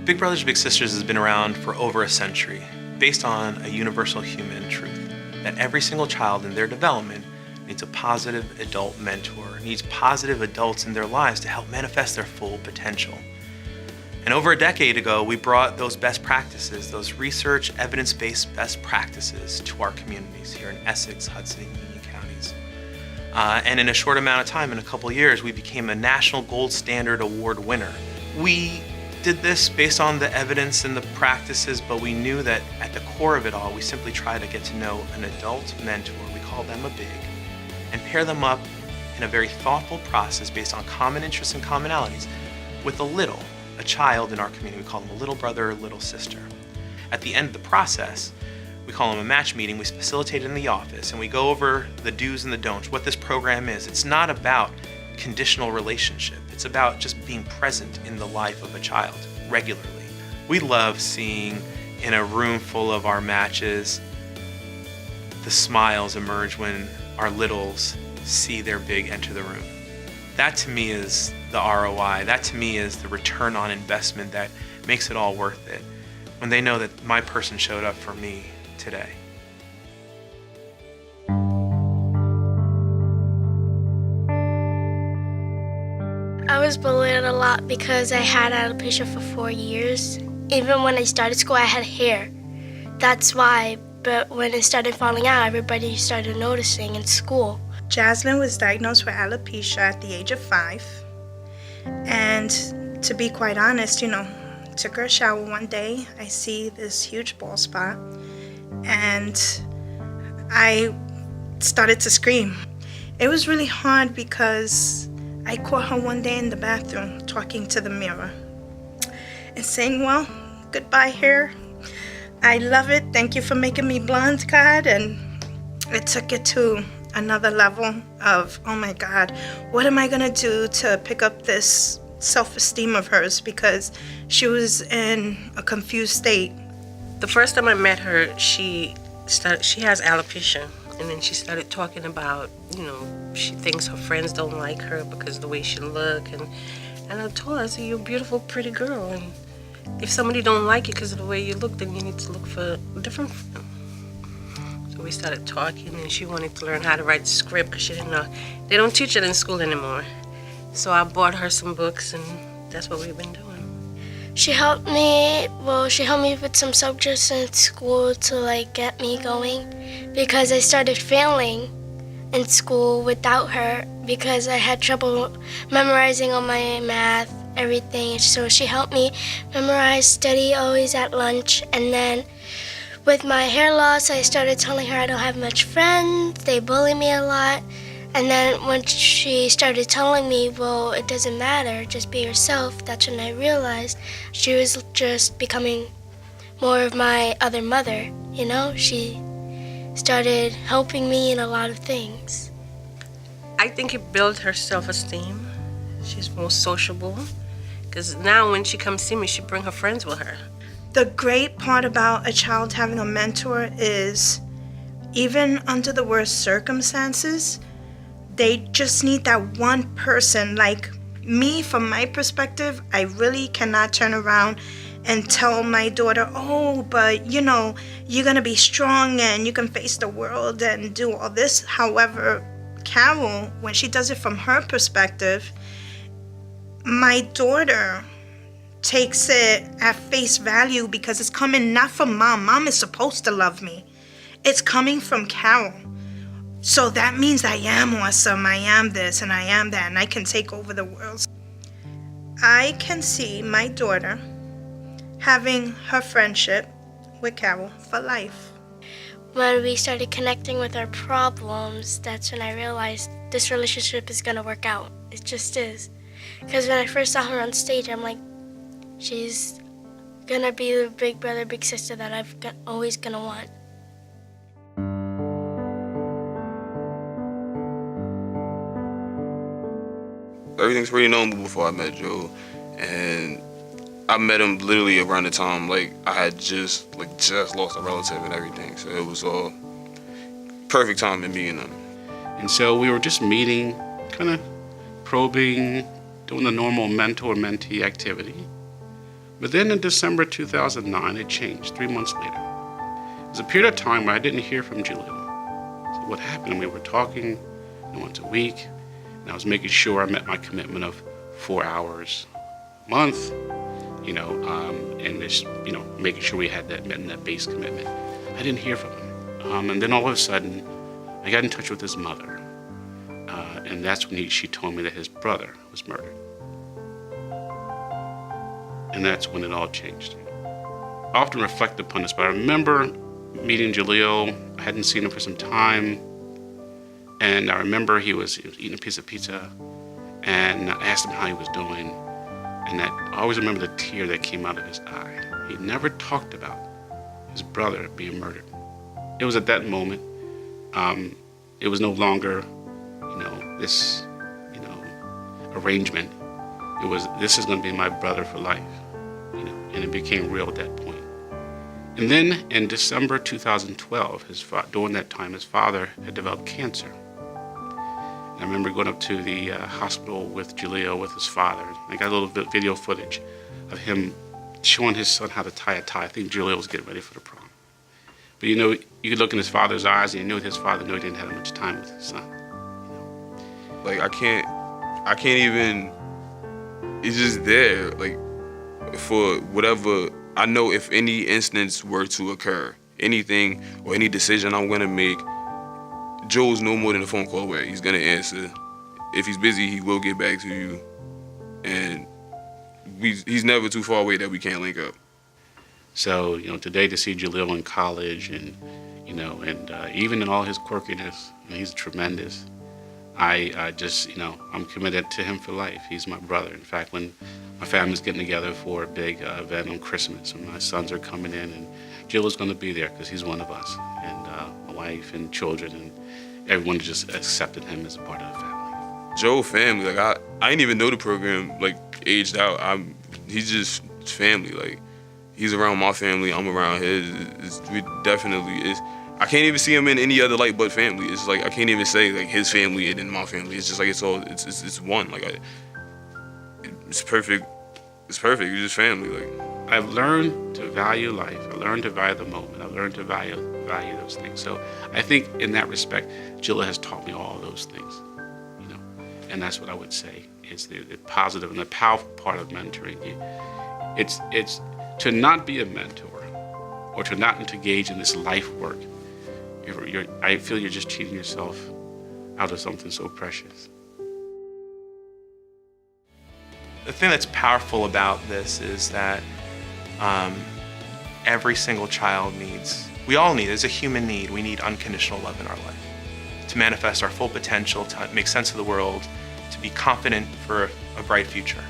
Big Brothers Big Sisters has been around for over a century, based on a universal human truth, that every single child in their development needs a positive adult mentor, needs positive adults in their lives to help manifest their full potential. And over a decade ago, we brought those best practices, those research, evidence-based best practices to our communities here in Essex, Hudson, and Union counties. And in a short amount of time, in a couple of years, we became a National Gold Standard Award winner. We did this based on the evidence and the practices, but we knew that at the core of it all, we simply try to get to know an adult mentor, we call them a big, and pair them up in a very thoughtful process based on common interests and commonalities with a child in our community. We call them a little brother or little sister. At the end of the process, we call them a match meeting. We facilitate it in the office and we go over the do's and the don'ts, what this program is. It's not about conditional relationship. It's about just being present in the life of a child regularly. We love seeing in a room full of our matches, the smiles emerge when our littles see their big enter the room. That to me is the ROI. That to me is the return on investment that makes it all worth it. When they know that my person showed up for me today. I was bullied a lot because I had alopecia for 4 years. Even when I started school, I had hair. That's why, but when it started falling out, everybody started noticing in school. Jazlynn was diagnosed with alopecia at the age of 5. And to be quite honest, took her a shower one day. I see this huge bald spot. And I started to scream. It was really hard because I caught her one day in the bathroom talking to the mirror and saying, well, goodbye hair. I love it. Thank you for making me blonde, God. And it took it to another level of, oh my God, what am I gonna do to pick up this self-esteem of hers, because she was in a confused state. The first time I met her, she has alopecia, and then she started talking about, she thinks her friends don't like her because of the way she look, and I told her, I said, you're a beautiful, pretty girl, and if somebody don't like you because of the way you look, then you need to look for a different friend. So we started talking, and she wanted to learn how to write the script because she didn't know. They don't teach it in school anymore. So I bought her some books, and that's what we've been doing. She helped me with some subjects in school to get me going, because I started failing in school without her because I had trouble memorizing all my math, everything. So she helped me memorize, study always at lunch, and then with my hair loss, I started telling her I don't have much friends, they bully me a lot. And then when she started telling me, well, it doesn't matter, just be yourself, that's when I realized she was just becoming more of my other mother, She started helping me in a lot of things. I think it built her self-esteem. She's more sociable, because now when she comes see me, she bring her friends with her. The great part about a child having a mentor is, even under the worst circumstances, they just need that one person. Like me, from my perspective, I really cannot turn around and tell my daughter, oh, but you're gonna be strong and you can face the world and do all this. However, Carol, when she does it from her perspective, my daughter takes it at face value because it's coming not from Mom. Mom is supposed to love me. It's coming from Carol. So that means I am awesome, I am this and I am that, and I can take over the world. I can see my daughter having her friendship with Carol for life. When we started connecting with our problems, that's when I realized this relationship is gonna work out. It just is. Because when I first saw her on stage, I'm like, she's gonna be the big brother, big sister that I've always gonna want. Everything's pretty normal before I met Joe, and I met him literally around the time I had just lost a relative and everything, so it was all perfect time in meeting him. And so we were just meeting, kind of probing, doing the normal mentor-mentee activity. But then in December 2009, it changed 3 months later. It was a period of time where I didn't hear from Jaleel. So what happened? We were talking once a week, and I was making sure I met my commitment of 4 hours a month, and just, making sure we had that met in that base commitment. I didn't hear from him. And then all of a sudden, I got in touch with his mother. And that's when she told me that his brother was murdered. And that's when it all changed. I often reflect upon this, but I remember meeting Jaleel. I hadn't seen him for some time. And I remember he was eating a piece of pizza. And I asked him how he was doing. And I always remember the tear that came out of his eye. He never talked about his brother being murdered. It was at that moment. It was no longer, this, arrangement. It was, this is going to be my brother for life, and it became real at that point. And then in December 2012, during that time, his father had developed cancer. And I remember going up to the hospital with Jaleel, with his father. I got a little bit video footage of him showing his son how to tie a tie. I think Jaleel was getting ready for the prom. But you could look in his father's eyes, and you knew his father knew he didn't have much time with his son. Like, I can't even, it's just there, like, for whatever, I know if any instance were to occur, anything or any decision I'm gonna make, Joe's no more than a phone call away. He's gonna answer. If he's busy, he will get back to you. And he's never too far away that we can't link up. So, today to see Jaleel in college and even in all his quirkiness, he's tremendous. I just, I'm committed to him for life. He's my brother. In fact, when my family's getting together for a big event on Christmas, and my sons are coming in, and Jill going to be there because he's one of us, and my wife and children, and everyone just accepted him as a part of the family. Joe family, like I didn't even know the program like aged out. He's just family. Like he's around my family, I'm around his. We definitely is. I can't even see him in any other light but family. It's like I can't even say like his family and then my family. It's just like it's one. Like it's perfect. It's perfect. It's just family. Like I've learned to value life. I learned to value the moment. I've learned to value those things. So I think in that respect, Jilla has taught me all those things. And that's what I would say is the positive and the powerful part of mentoring. It's to not be a mentor or to not engage in this life work. I feel you're just cheating yourself out of something so precious. The thing that's powerful about this is that every single child we all need, as a human need, we need unconditional love in our life to manifest our full potential, to make sense of the world, to be confident for a bright future.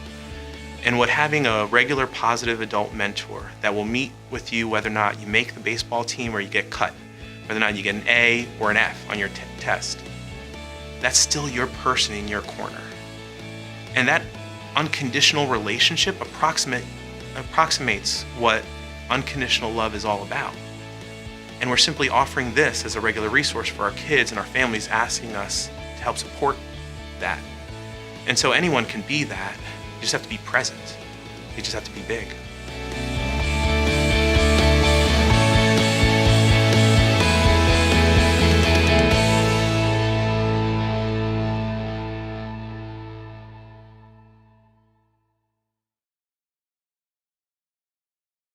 And what having a regular positive adult mentor that will meet with you whether or not you make the baseball team or you get cut, whether or not you get an A or an F on your test, that's still your person in your corner. And that unconditional relationship approximates what unconditional love is all about. And we're simply offering this as a regular resource for our kids and our families, asking us to help support that. And so anyone can be that. You just have to be present. You just have to be big.